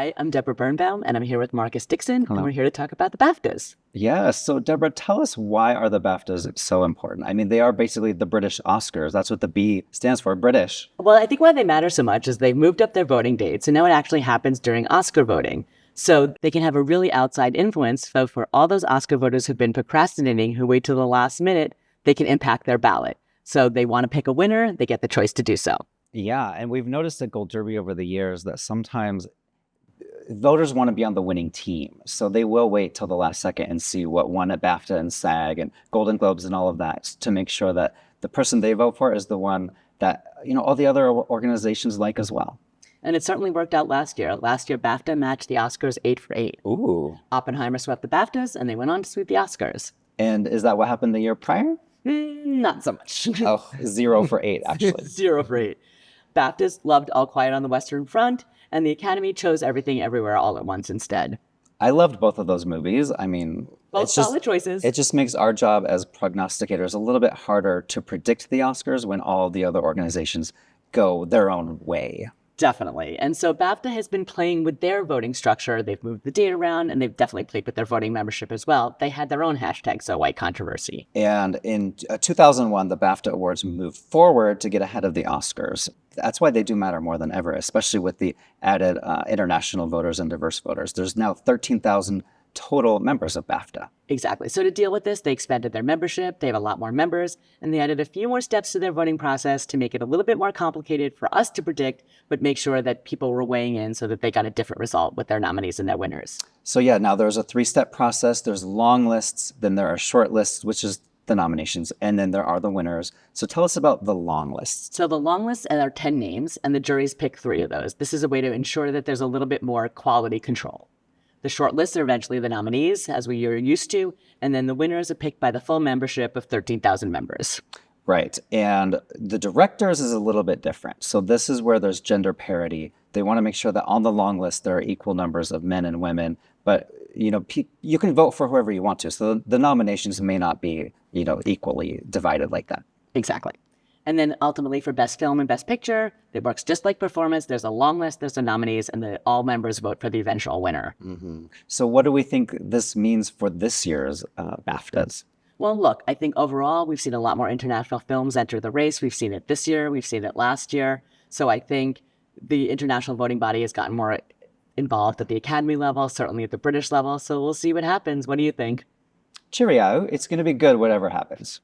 Hi, I'm Debra Birnbaum, and I'm here with Marcus Dixon, Hello. and we're here to talk about the BAFTAs. Yeah, so Deborah, tell us, why are the BAFTAs so important? I mean, they are basically the British Oscars. That's what the B stands for, British. Well, I think why they matter so much is they've moved up their voting dates, and now it actually happens during Oscar voting. So they can have a really outside influence. So for all those Oscar voters who've been procrastinating, who wait till the last minute, they can impact their ballot. So they want to pick a winner, they get the choice to do so. Yeah, and we've noticed at Gold Derby over the years that sometimes voters want to be on the winning team. So they will wait till the last second and see what won at BAFTA and SAG and Golden Globes and all of that to make sure that the person they vote for is the one that, all the other organizations like as well. And it certainly worked out last year. Last year, BAFTA matched the Oscars 8 for 8. Ooh. Oppenheimer swept the BAFTAs, and they went on to sweep the Oscars. And is that what happened the year prior? Not so much. Oh, 0 for 8, actually. 0 for 8. BAFTAs loved All Quiet on the Western Front, and the Academy chose Everything Everywhere All at Once instead. I loved both of those movies. I mean, Both solid choices. It just makes our job as prognosticators a little bit harder to predict the Oscars when all the other organizations go their own way. Definitely. And so BAFTA has been playing with their voting structure. They've moved the date around, and they've definitely played with their voting membership as well. They had their own hashtag, So White Controversy. And in 2001, the BAFTA Awards moved forward to get ahead of the Oscars. That's why they do matter more than ever, especially with the added international voters and diverse voters. There's now 13,000 total members of BAFTA. Exactly. So to deal with this, they expanded their membership. They have a lot more members, and they added a few more steps to their voting process to make it a little bit more complicated for us to predict, but make sure that people were weighing in so that they got a different result with their nominees and their winners. So yeah, now there's a 3-step process. There's long lists, then there are short lists, which is the nominations, and then there are the winners. So tell us about the long lists. So the long list are 10 names, and the juries pick 3 of those. This is a way to ensure that there's a little bit more quality control. The short lists are eventually the nominees, as we are used to, and then the winners are picked by the full membership of 13,000 members. Right. And the directors is a little bit different. So this is where there's gender parity. They want to make sure that on the long list there are equal numbers of men and women, but you can vote for whoever you want to. So the nominations may not be, equally divided like that. Exactly. And then ultimately for Best Film and Best Picture, it works just like performance. There's a long list, there's the nominees, and all members vote for the eventual winner. Mm-hmm. So what do we think this means for this year's BAFTAs? Well, look, I think overall we've seen a lot more international films enter the race. We've seen it this year. We've seen it last year. So I think the international voting body has gotten more involved at the Academy level, certainly at the British level. So we'll see what happens. What do you think? Cheerio. It's going to be good, whatever happens.